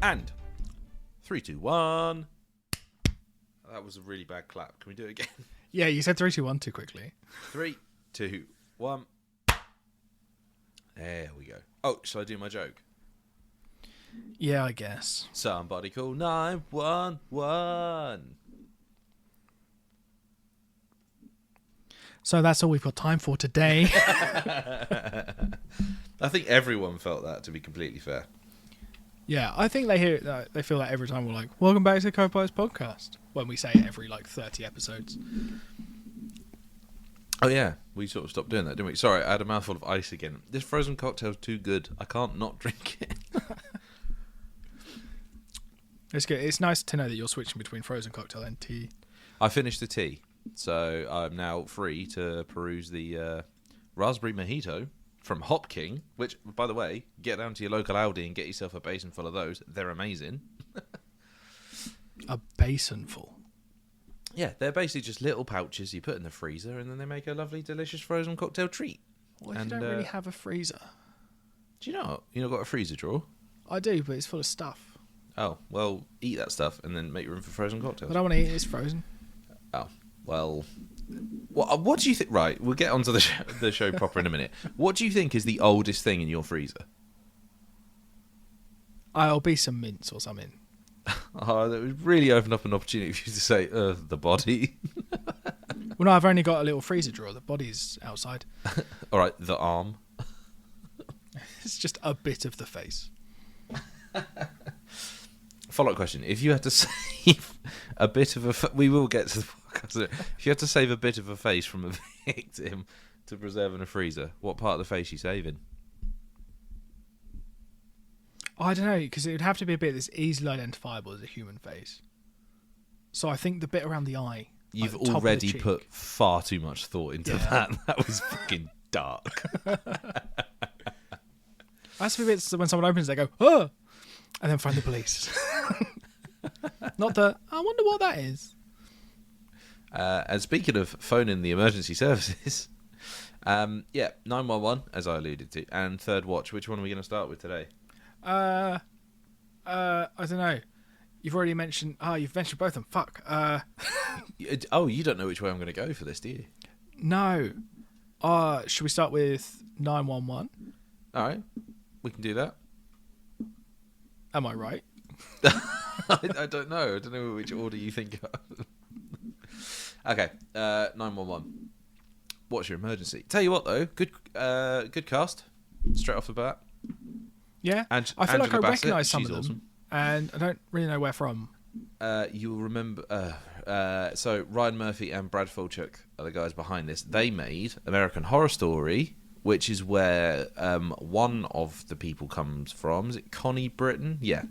And 3, 2, 1. That was a really bad clap. Can we do it again? Yeah, you said 3, 2, 1 too quickly. 3, 2, 1. There we go. Oh, shall I do my joke? Yeah, I guess. Somebody call 911. So that's all we've got time for today. I think everyone felt that, to be completely fair. Yeah, I think they hear it. They feel that every time we're like, "Welcome back to the Co-Pilots podcast," when we say it every 30 episodes. Oh yeah, we sort of stopped doing that, didn't we? Sorry, I had a mouthful of ice again. This frozen cocktail's too good. I can't not drink it. It's good. It's nice to know that you're switching between frozen cocktail and tea. I finished the tea, so I'm now free to peruse the raspberry mojito from Hop King, which, by the way, get down to your local Aldi and get yourself a basin full of those. They're amazing. A basin full. Yeah, they're basically just little pouches you put in the freezer, and then they make a lovely, delicious frozen cocktail treat. Well, you don't really have a freezer. Do you know you not got a freezer drawer? I do, but it's full of stuff. Oh, well, eat that stuff and then make room for frozen cocktails. I don't want to eat it. It's frozen. Oh, well... What do you think? Right, we'll get onto the show proper in a minute. What do you think is the oldest thing in your freezer? I'll be some mints or something. Oh, that would really open up an opportunity for you to say, the body. Well, no, I've only got a little freezer drawer. The body's outside. All right, the arm. It's just a bit of the face. Follow-up question. If you had to save a bit of a... We will get to the podcast. If you had to save a bit of a face from a victim to preserve in a freezer, what part of the face are you saving? I don't know, because it would have to be a bit that's easily identifiable as a human face. So I think the bit around the eye. You've like the top of the already cheek. put far too much thought into that. That was fucking dark. That's the bits when someone opens, they go, "Oh!" and then find the police. Not the, I wonder what that is. And speaking of phoning the emergency services, 911, as I alluded to, and Third Watch. Which one are we going to start with today? I don't know. You've already mentioned. You've mentioned both of them. Fuck. Oh, you don't know which way I'm going to go for this, do you? No. Should we start with 911? All right, we can do that. Am I right? I don't know. I don't know which order you think of. Okay, 911. What's your emergency? Tell you what, though, good cast, straight off the bat. Yeah. And I feel like I Angela Bassett, recognise some she's of them, awesome. and I don't really know where from. You'll remember. So Ryan Murphy and Brad Falchuk are the guys behind this. They made American Horror Story, which is where one of the people comes from. Is it Connie Britton? Yeah.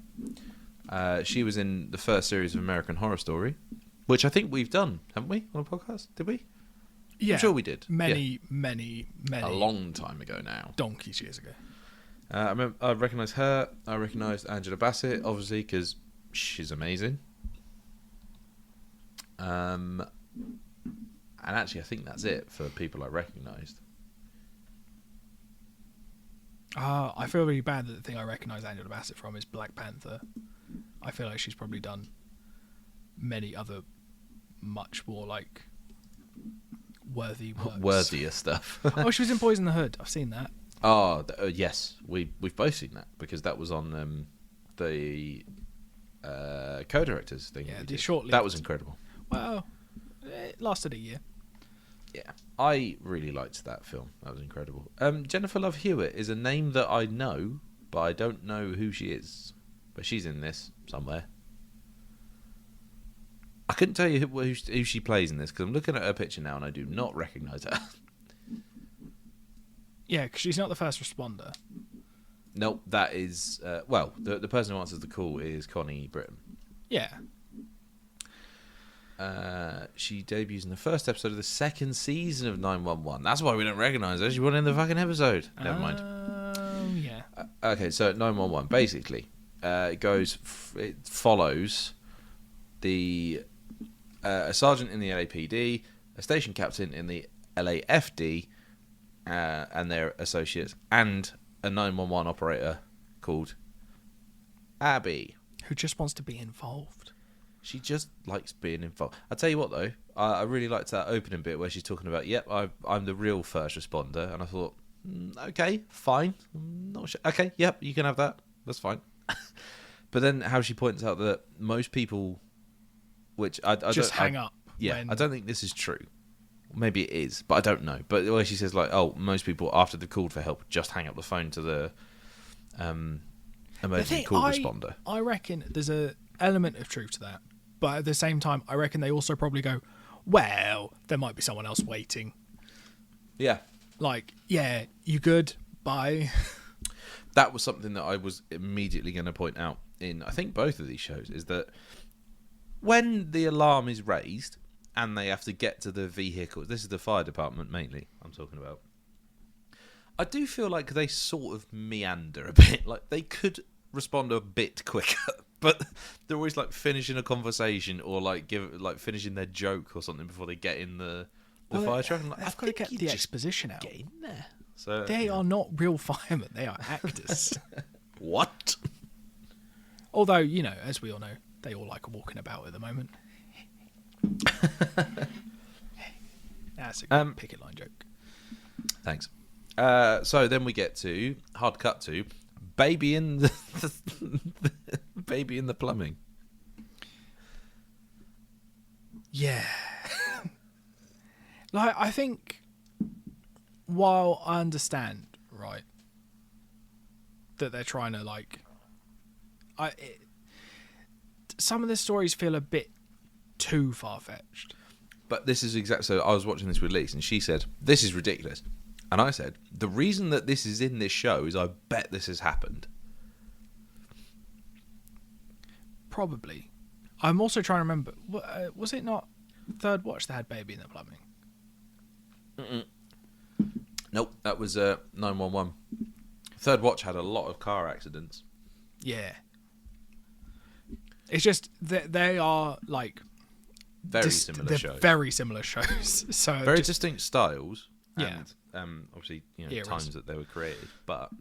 She was in the first series of American Horror Story, which I think we've done, haven't we, on a podcast? Did we? Yeah. I'm sure we did. Many. A long time ago now. Donkeys years ago. I recognise her. I recognised Angela Bassett, obviously, because she's amazing. And actually, I think that's it for people I recognised. I feel really bad that the thing I recognise Angela Bassett from is Black Panther. I feel like she's probably done many other much more worthy works. Worthier stuff. Oh, she was in Boys in the Hood. I've seen that. Oh, yes. We've both seen that because that was on the co-directors thing. Yeah, we the did. short-lived. That was incredible. Well, it lasted a year. Yeah, I really liked that film. That was incredible. Jennifer Love Hewitt is a name that I know, but I don't know who she is. But she's in this somewhere. I couldn't tell you who she plays in this because I'm looking at her picture now and I do not recognise her. Yeah, because she's not the first responder. Nope, that is... the person who answers the call is Connie Britton. Yeah. She debuts in the first episode of the second season of 911. That's why we don't recognise her. She wasn't in the fucking episode. Never mind. Yeah. Okay, so 911. Basically, it follows a sergeant in the LAPD, a station captain in the LAFD, and their associates, and a 911 operator called Abby. Who just wants to be involved. She just likes being involved. I tell you what, though, I really liked that opening bit where she's talking about, "Yep, I'm the real first responder," and I thought, okay, fine, not sure. Okay, yep, you can have that. That's fine. But then how she points out that most people, which I just don't, hang up. Yeah, when... I don't think this is true. Maybe it is, but I don't know. But where she says like, "Oh, most people after they've called for help just hang up the phone to the emergency call responder." I reckon there's a element of truth to that, but at the same time, I reckon they also probably go, "Well, there might be someone else waiting." Yeah, like, yeah, you good? Bye. That was something that I was immediately going to point out in, I think, both of these shows, is that when the alarm is raised and they have to get to the vehicles, this is the fire department mainly I'm talking about, I do feel like they sort of meander a bit. Like, they could respond a bit quicker, but they're always like finishing a conversation or like finishing their joke or something before they get in the fire truck. Like, I've got to get the exposition out. Get in there. So, they are not real firemen, they are actors. What? Although, you know, as we all know, they all like walking about at the moment. That's a good picket line joke. Thanks. So then we get to hard cut to baby in the baby in the plumbing. Yeah. Like, I think, while I understand, right, that they're trying to, like, some of the stories feel a bit too far-fetched. But this is exactly... So I was watching this with Lise, and she said, "This is ridiculous." And I said, "The reason that this is in this show is I bet this has happened." Probably. I'm also trying to remember, was it not Third Watch that had baby in the plumbing? Mm-mm. Nope, that was 911. Third Watch had a lot of car accidents. Yeah. It's just that they are, like... Very similar shows. Very similar shows. So very distinct styles. Yeah. And obviously, you know, Eras. times that they were created. But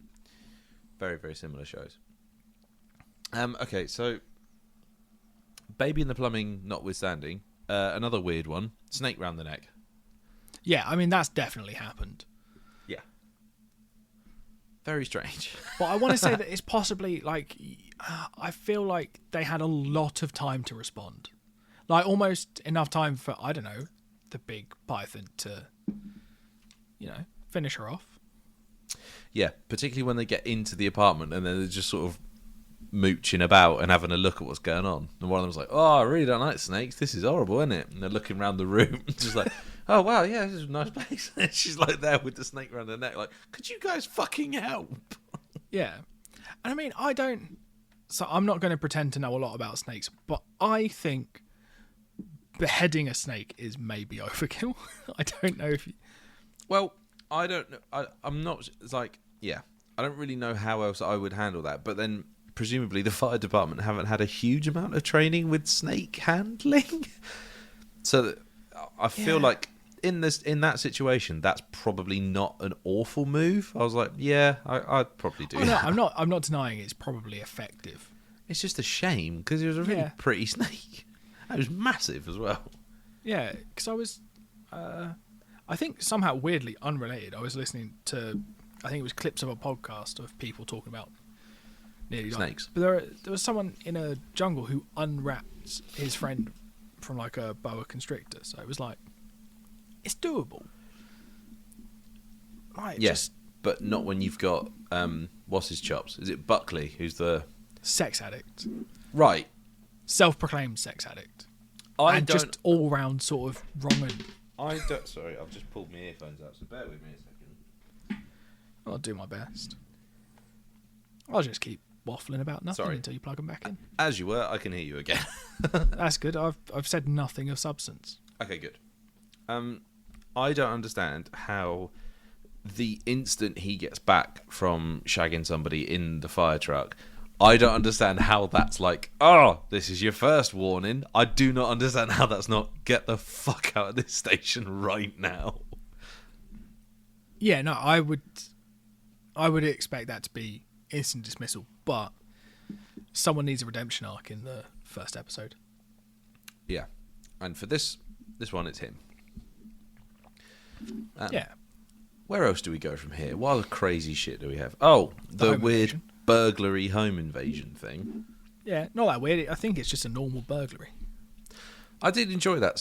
very, very similar shows. Okay, so... Baby in the plumbing notwithstanding, another weird one. Snake round the neck. Yeah, I mean, that's definitely happened. Yeah. Very strange. But I want to say that it's possibly, like, I feel like they had a lot of time to respond. Like, almost enough time for, I don't know, the big python to, you know, finish her off. Yeah, particularly when they get into the apartment and then they're just sort of mooching about and having a look at what's going on. And one of them's like, "Oh, I really don't like snakes. This is horrible, isn't it?" And they're looking around the room, just like, "Oh, wow, yeah, this is a nice place." And she's like there with the snake around her neck, like, "Could you guys fucking help?" Yeah. And I mean, so I'm not going to pretend to know a lot about snakes, but I think beheading a snake is maybe overkill. I don't know if... Well, I don't know. I'm not... It's like, yeah, I don't really know how else I would handle that. But then, presumably, the fire department haven't had a huge amount of training with snake handling. So I feel like in that situation, that's probably not an awful move. I was like, yeah, I'd probably do that. No, I'm not denying it's probably effective. It's just a shame because it was a really pretty snake. It was massive as well. Yeah, because I was, I think somehow weirdly unrelated, I was listening to, I think it was clips of a podcast of people talking about nearly snakes. But there was someone in a jungle who unwrapped his friend from like a boa constrictor. So it was like, it's doable. Right, yes, but not when you've got what's his chops? Is it Buckley who's the sex addict? Right, self-proclaimed sex addict. Just all round sort of wrong. Sorry, I've just pulled my earphones out. So bear with me a second. I'll do my best. I'll just keep waffling about nothing until you plug them back in. As you were, I can hear you again. That's good. I've said nothing of substance. Okay, good. I don't understand how the instant he gets back from shagging somebody in the fire truck, I don't understand how that's like, "Oh, this is your first warning." I do not understand how that's not, "Get the fuck out of this station right now." Yeah, no, I would expect that to be instant dismissal, but someone needs a redemption arc in the first episode. Yeah, and for this one, it's him. Yeah. Where else do we go from here? What other crazy shit do we have? Oh, the home weird invasion. burglary home invasion thing. Yeah, not that weird. I think it's just a normal burglary. I did enjoy that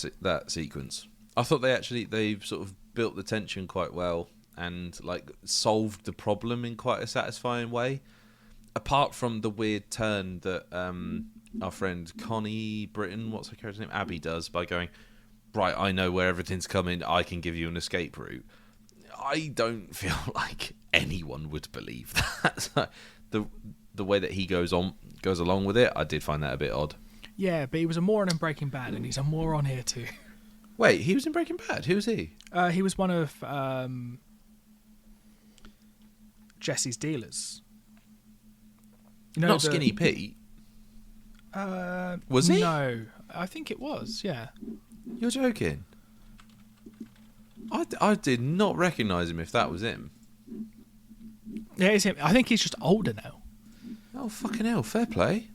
sequence. I thought they sort of built the tension quite well and like solved the problem in quite a satisfying way. Apart from the weird turn that our friend Connie Britton, what's her character's name, Abby, does by going, right, I know where everything's coming, I can give you an escape route. I don't feel like anyone would believe that. So the way that he goes along with it, I did find that a bit odd. Yeah, but he was a moron in Breaking Bad, and he's a moron here too. Wait, he was in Breaking Bad? Who was he? He was one of Jesse's dealers. You know, Not Skinny Pete. Was he? No, I think it was. Yeah. You're joking. I did not recognise him if that was him. Yeah, it's him. I think he's just older now. Oh, fucking hell. Fair play.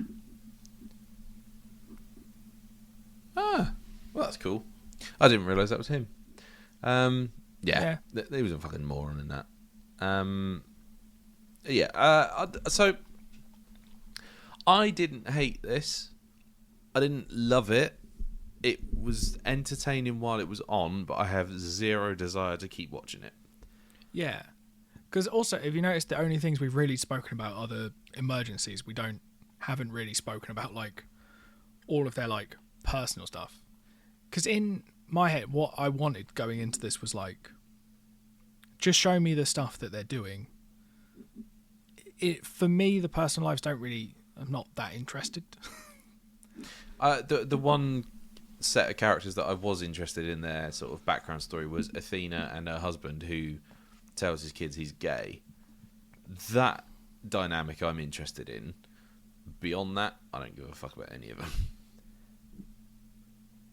Ah, well, that's cool. I didn't realise that was him. Yeah. He was a fucking moron in that. So, I didn't hate this. I didn't love it. It was entertaining while it was on, but I have zero desire to keep watching it. Yeah. Because also, if you notice, the only things we've really spoken about are the emergencies. We haven't really spoken about like all of their like personal stuff. Because in my head, what I wanted going into this was like, just show me the stuff that they're doing. For me, the personal lives I'm not that interested. The one set of characters that I was interested in their sort of background story was Athena and her husband, who tells his kids he's gay. That dynamic I'm interested in. Beyond that, I don't give a fuck about any of them.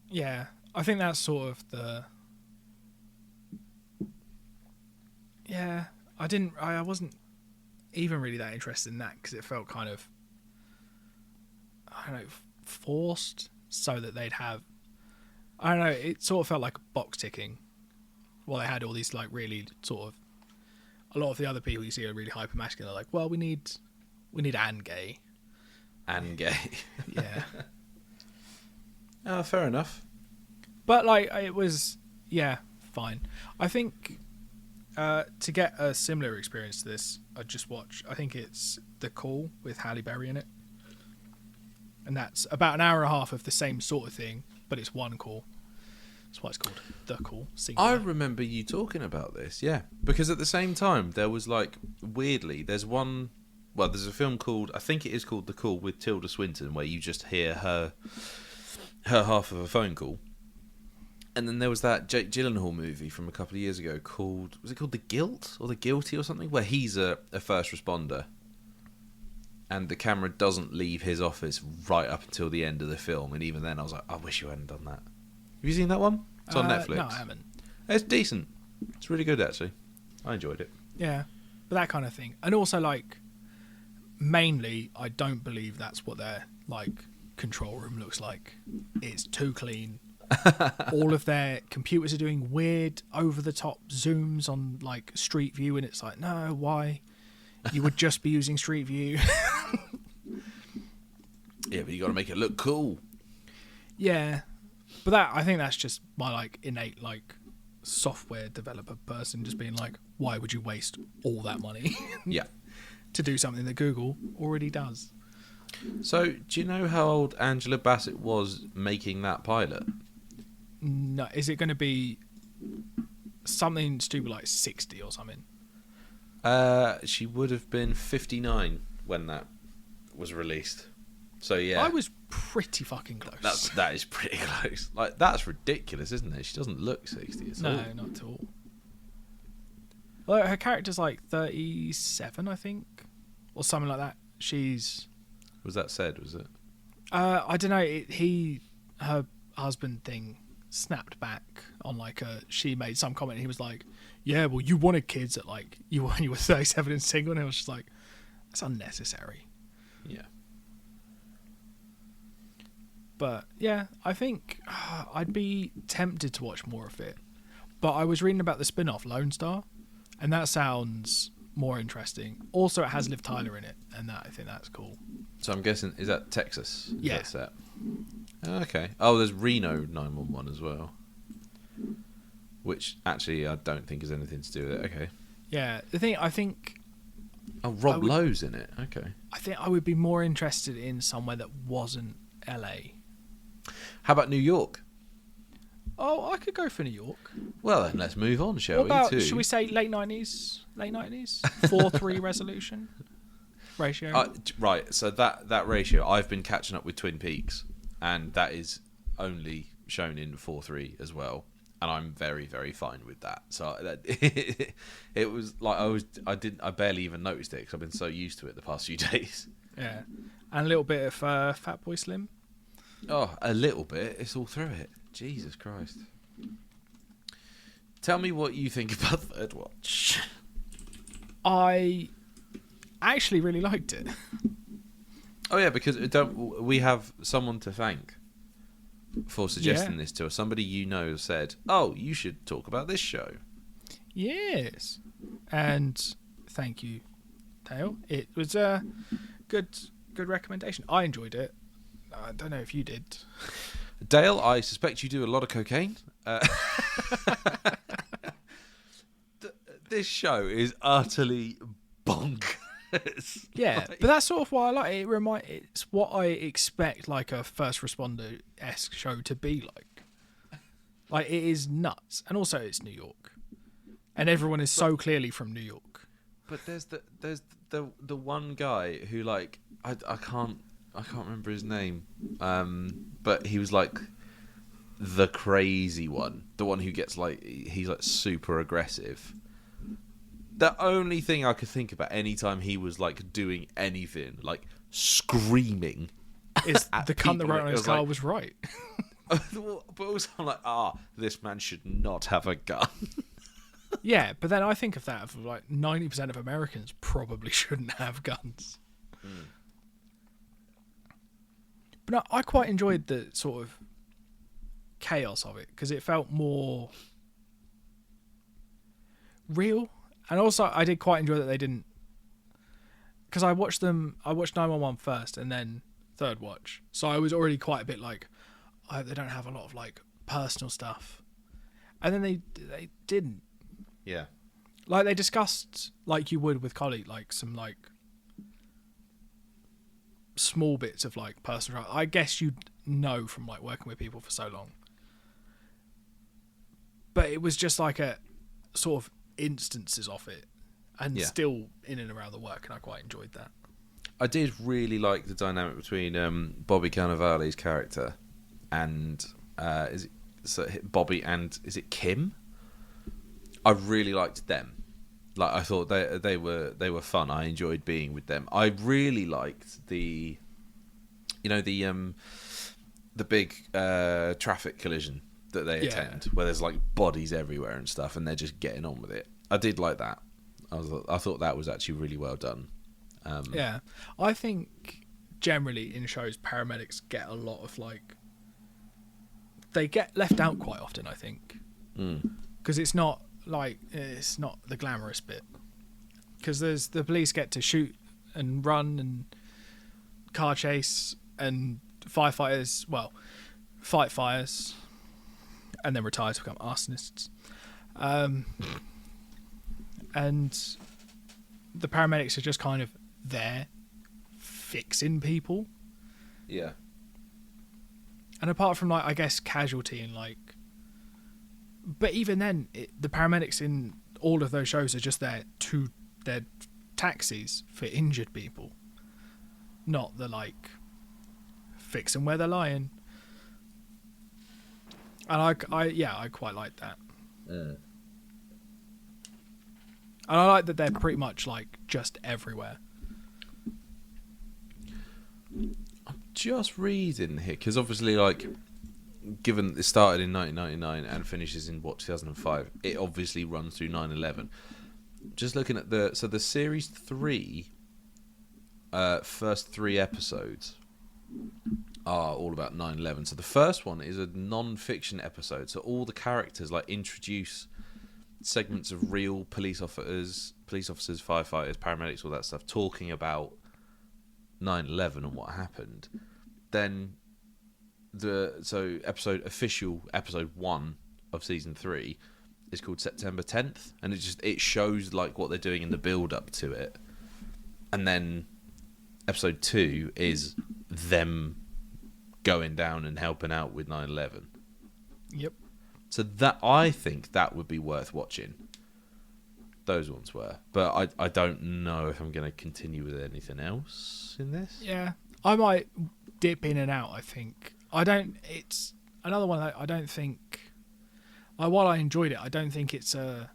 Yeah, I think that's sort of Yeah, I wasn't even really that interested in that because it felt kind of, I don't know, forced so that they'd have, I don't know, it sort of felt like box ticking. Well, they had all these like really sort of, a lot of the other people you see are really hyper masculine. They're like, well, we need and gay. And gay. Yeah. Fair enough. But like it was, yeah, fine. I think to get a similar experience to this, I'd just watch. I think it's The Call with Halle Berry in it, and that's about an hour and a half of the same sort of thing, but it's one call. That's why it's called The Call. Singular. I remember you talking about this, yeah, because at the same time there was like weirdly, there's a film called, I think it is called The Call with Tilda Swinton, where you just hear her half of a phone call. And then there was that Jake Gyllenhaal movie from a couple of years ago called The Guilt or The Guilty or something, where he's a first responder and the camera doesn't leave his office right up until the end of the film, and even then I was like, I wish you hadn't done that. Have you seen that one? It's on Netflix. No, I haven't. It's decent. It's really good, actually. I enjoyed it. Yeah, but that kind of thing. And also, like, mainly, I don't believe that's what their, like, control room looks like. It's too clean. All of their computers are doing weird over-the-top zooms on, like, Street View, and it's like, no, why? You would just be using Street View. Yeah, but you got to make it look cool. Yeah, but I think that's just my, like, innate, like, software developer person just being like, why would you waste all that money Yeah. to do something that Google already does? So, do you know how old Angela Bassett was making that pilot? No, is it going to be something stupid like 60 or something? She would have been 59 when that was released. So yeah, I was pretty fucking close. That is pretty close. Like, that's ridiculous, isn't it? She doesn't look 60 at all. No, not at all. Well, her character's like 37, I think, or something like that. Was that said? Was it? I don't know. Her husband thing snapped back on like she made some comment. And he was like, "Yeah, well, you wanted kids at like you were 37 and single," and I was just like, "That's unnecessary." Yeah. But yeah, I think I'd be tempted to watch more of it. But I was reading about the spin-off Lone Star, and that sounds more interesting. Also, it has Liv Tyler in it, and I think that's cool. So I'm guessing, is that Texas? Is Yeah. that set? Okay. Oh, there's Reno 911 as well. Which, actually, I don't think has anything to do with it. Okay. Yeah, the thing I think Oh, Rob Lowe's in it. Okay. I would be more interested in somewhere that wasn't LA. How about New York? Oh, I could go for New York. Well, then let's move on, shall What about, we? should we say late 90s? 4-3 resolution ratio? Right, so that ratio, I've been catching up with Twin Peaks, and that is only shown in 4:3 as well, and I'm very, very fine with that. So that, it was like I barely even noticed it because I've been so used to it the past few days. Yeah. And a little bit of Fatboy Slim. Oh, a little bit. It's all through it. Jesus Christ. Tell me what you think about Third Watch. I actually really liked it. Oh yeah, because we have someone to thank for suggesting this to us. Somebody you know said, "Oh, you should talk about this show." Yes. And thank you, Dale. It was a good recommendation. I enjoyed it. I don't know if you did. Dale, I suspect you do a lot of cocaine. This show is utterly bonkers. Yeah, but that's sort of why I like it. It's what I expect like a first responder-esque show to be like. Like, it is nuts. And also it's New York. And everyone is so clearly from New York. But there's the one guy who, like, I can't remember his name. But he was like the crazy one. The one who gets like he's like super aggressive. The only thing I could think about anytime he was like doing anything, like screaming, Is the cunt that people, wrote on his car like, was right. but also I'm like, this man should not have a gun. Yeah, but then I think of that of like 90% of Americans probably shouldn't have guns. But no, I quite enjoyed the sort of chaos of it because it felt more real. And also I did quite enjoy that they didn't, because I watched 911 first and then Third Watch. So I was already quite a bit like, I hope they don't have a lot of like personal stuff. And then they didn't. Yeah. Like, they discussed, like you would with colleague, like some like small bits of like personal. I guess you'd know from like working with people for so long. But it was just like a sort of instances of it, and still in and around the work, and I quite enjoyed that. I did really like the dynamic between Bobby Cannavale's character and Bobby and is it Kim? I really liked them. Like, I thought they were fun. I enjoyed being with them. I really liked the big traffic collision that they attend, where there's like bodies everywhere and stuff, and they're just getting on with it. I did like that. I thought that was actually really well done. Yeah, I think generally in shows paramedics get a lot of like, they get left out quite often. I think because it's not the glamorous bit, because there's the police get to shoot and run and car chase, and firefighters fight fires and then retire to become arsonists, and the paramedics are just kind of there fixing people. Yeah. And apart from like, I guess, casualty and like, but even then the paramedics in all of those shows are just there to their taxis for injured people, not the like fixing where they're lying. And I quite like that. And I like that they're pretty much like just everywhere. I'm just reading here because obviously, like, given it started in 1999 and finishes in 2005, it obviously runs through 9/11. Just looking at the series 3, first 3 episodes are all about 9/11. So the first one is a non-fiction episode. So all the characters like introduce segments of real police officers, firefighters, paramedics, all that stuff, talking about 9/11 and what happened. Then official episode 1 of season 3 is called September 10th, and it shows like what they're doing in the build up to it. And then episode 2 is them going down and helping out with 9/11. Yep. So that, I think that would be worth watching. Those ones were, but I don't know if I'm going to continue with anything else in this. Yeah, I might dip in and out. I think it's another one that I don't think. While I enjoyed it, I don't think it's a.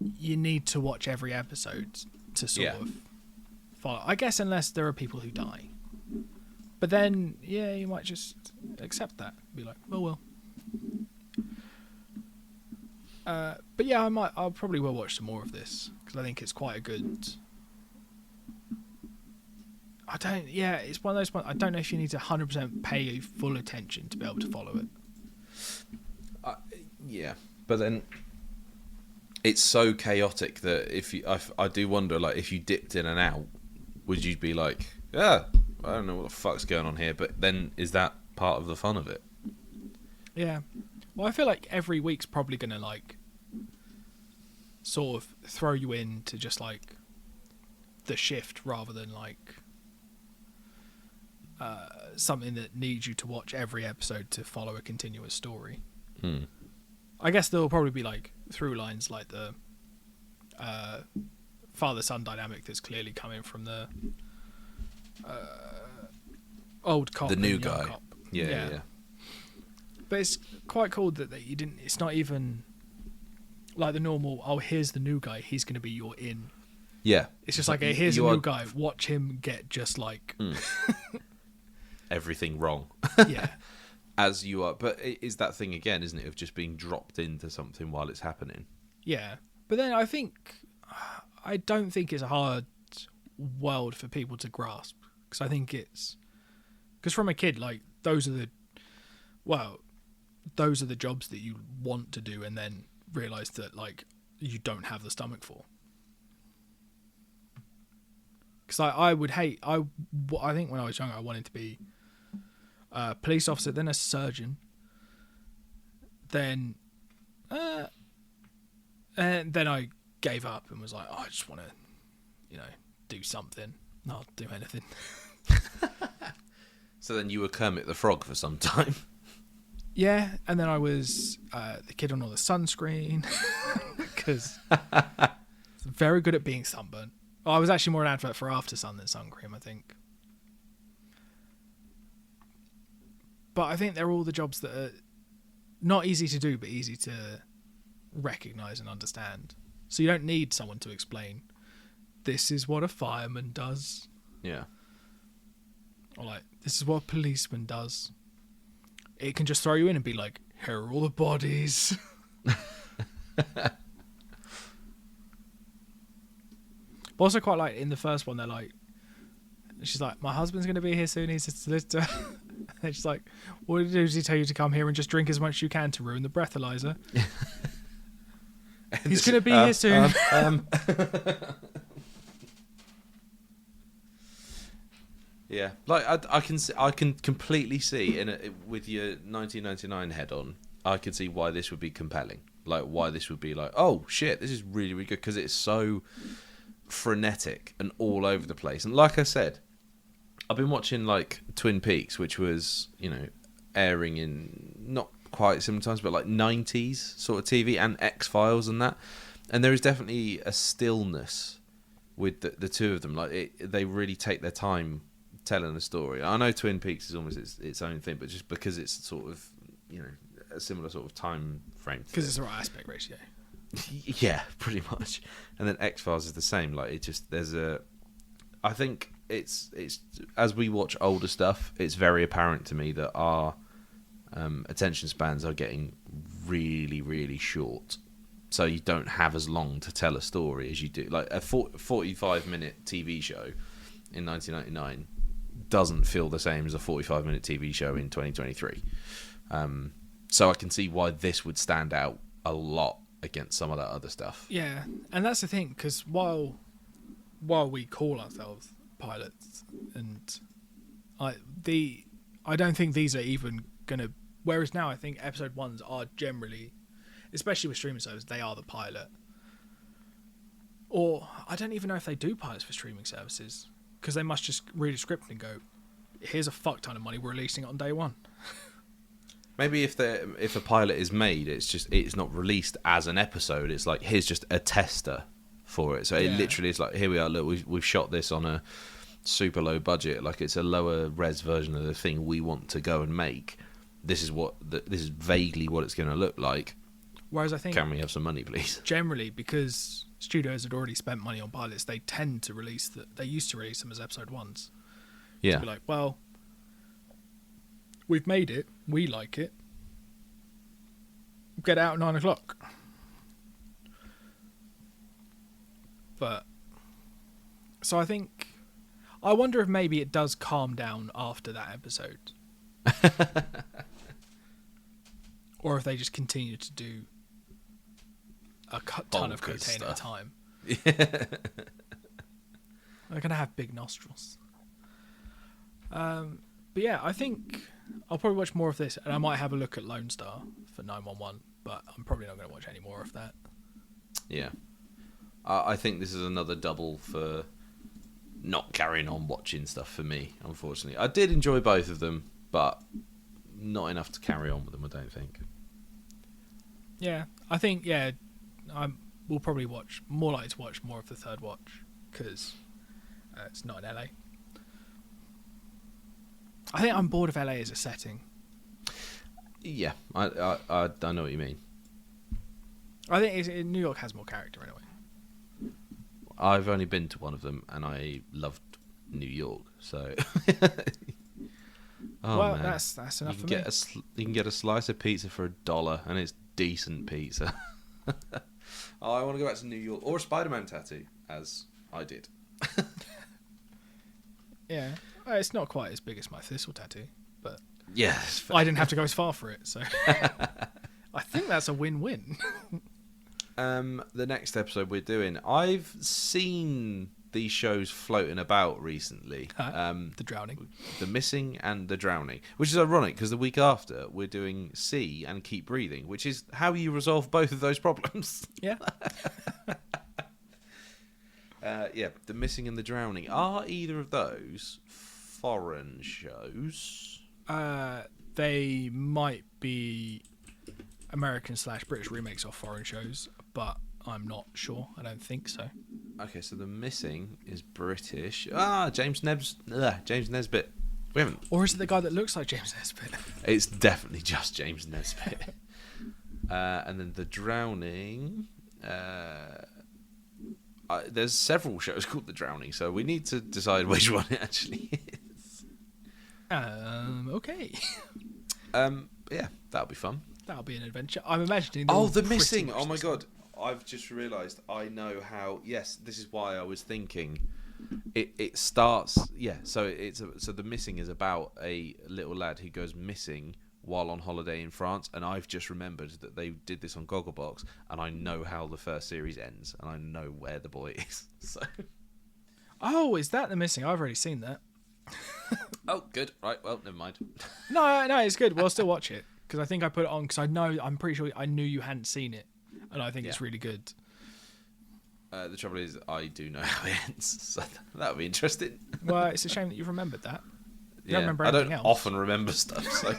You need to watch every episode to sort of follow. I guess unless there are people who die, but then you might just accept that. Be like, oh well. But yeah, I'll probably will watch some more of this because I think it's quite a good. It's one of those ones. I don't know if you need to 100% pay full attention to be able to follow it. But then it's so chaotic that I do wonder, like, if you dipped in and out, would you be like, I don't know what the fuck's going on here? But then is that part of the fun of it? Yeah. Well, I feel like every week's probably going to, like, sort of throw you into just, like, the shift rather than, like, something that needs you to watch every episode to follow a continuous story. I guess there will probably be, like, through lines like the father-son dynamic that's clearly coming from the old cop. The new and young guy. Cop. Yeah. But it's quite cool that you didn't. It's not even like the normal. Oh, here's the new guy. He's going to be your in. Yeah. It's just like, here's a new guy. Watch him get just like everything wrong. Yeah. As you are, but it is that thing again, isn't it, of just being dropped into something while it's happening? Yeah, but then I don't think it's a hard world for people to grasp because I think because from a kid, like those are the jobs that you want to do, and then realize that like you don't have the stomach for. Because I would hate. I think when I was younger, I wanted to be a police officer, then a surgeon, then and then I gave up and was like, I just want to, do something, not do anything. So then you were Kermit the Frog for some time. Yeah, and then I was the kid on all the sunscreen because very good at being sunburnt. Oh, I was actually more an advert for After Sun than sun cream, I think. But I think they're all the jobs that are not easy to do, but easy to recognise and understand. So you don't need someone to explain, this is what a fireman does. Yeah. Or like, this is what a policeman does. It can just throw you in and be like, here are all the bodies. But also quite like, in the first one, they're like, she's like, my husband's going to be here soon, he's a solicitor. And she's like, what does he tell you to come here and just drink as much as you can to ruin the breathalyzer? He's going to be here soon. Yeah, like I can completely see with your 1999 head on, I could see why this would be compelling. Like why this would be like, oh shit, this is really, really good because it's so frenetic and all over the place. And like I said, I've been watching like Twin Peaks, which was, airing in not quite similar times, but like 90s sort of TV, and X-Files and that. And there is definitely a stillness with the two of them. Like they really take their time telling a story. I know Twin Peaks is almost its own thing, but just because it's sort of, a similar sort of time frame. Because it's the right aspect ratio. Yeah, pretty much. And then X-Files is the same. Like I think it's as we watch older stuff, it's very apparent to me that our attention spans are getting really, really short. So you don't have as long to tell a story as you do. Like a 45-minute TV show in 1999 it doesn't feel the same as a 45-minute TV show in 2023. So I can see why this would stand out a lot against some of that other stuff. Yeah, and that's the thing, because while we call ourselves pilots, and I don't think these are even gonna. Whereas now I think episode 1s are generally, especially with streaming services, they are the pilot. Or I don't even know if they do pilots for streaming services, because they must just read a script and go, "Here's a fuck ton of money. We're releasing it on day one." Maybe if a pilot is made, it's not released as an episode. It's like, here's just a tester for it. So it literally is like, here we are. Look, we've shot this on a super low budget. Like, it's a lower res version of the thing we want to go and make. This is vaguely what it's going to look like. Whereas I think, can we have some money, please? Generally, because studios had already spent money on pilots, they tend to release they used to release them as episode 1s. Yeah. To be like, well, we've made it, we like it, get out at 9 o'clock. But so I wonder if maybe it does calm down after that episode. Or if they just continue to do a ton of cocaine at a time. They're going to have big nostrils. But yeah, I think I'll probably watch more of this, and I might have a look at Lone Star for 911, but I'm probably not going to watch any more of that. Yeah. I think this is another double for not carrying on watching stuff for me, unfortunately. I did enjoy both of them, but not enough to carry on with them, I don't think. Yeah, I think, we'll probably more likely to watch more of the third watch, because it's not in LA. I think I'm bored of LA as a setting. Yeah, I know what you mean. I think New York has more character anyway. I've only been to one of them, and I loved New York, so... Man. That's enough for me. You can get a slice of pizza for $1, and it's decent pizza. I want to go back to New York, or a Spider-Man tattoo, as I did. Yeah, it's not quite as big as my Thistle tattoo, but yeah, I didn't have to go as far for it, so I think that's a win-win. The next episode we're doing, I've seen these shows floating about recently. The Drowning. The Missing and The Drowning, which is ironic because the week after we're doing See and Keep Breathing, which is how you resolve both of those problems. Yeah. Yeah, The Missing and The Drowning. Are either of those foreign shows? They might be American/British remakes of foreign shows, but I'm not sure. I don't think so. Okay, so The Missing is British. James Nesbitt. We haven't. Or is it the guy that looks like James Nesbitt? It's definitely just James Nesbitt. And then The Drowning. There's several shows called The Drowning, so we need to decide which one it actually is. Okay. Yeah, that'll be fun. That'll be an adventure. I'm imagining. The Missing. Oh my god. I've just realised I know how. Yes, this is why I was thinking. It starts. Yeah, so so The Missing is about a little lad who goes missing while on holiday in France, and I've just remembered that they did this on Gogglebox, and I know how the first series ends, and I know where the boy is. So. Oh, is that The Missing? I've already seen that. Oh, good. Right. Well, never mind. No, it's good. We'll still watch it because I think I put it on because I'm pretty sure I knew you hadn't seen it. And I think it's really good. The trouble is, I do know how it ends, so that would be interesting. Well, it's a shame that you've remembered that. I don't often remember stuff, so.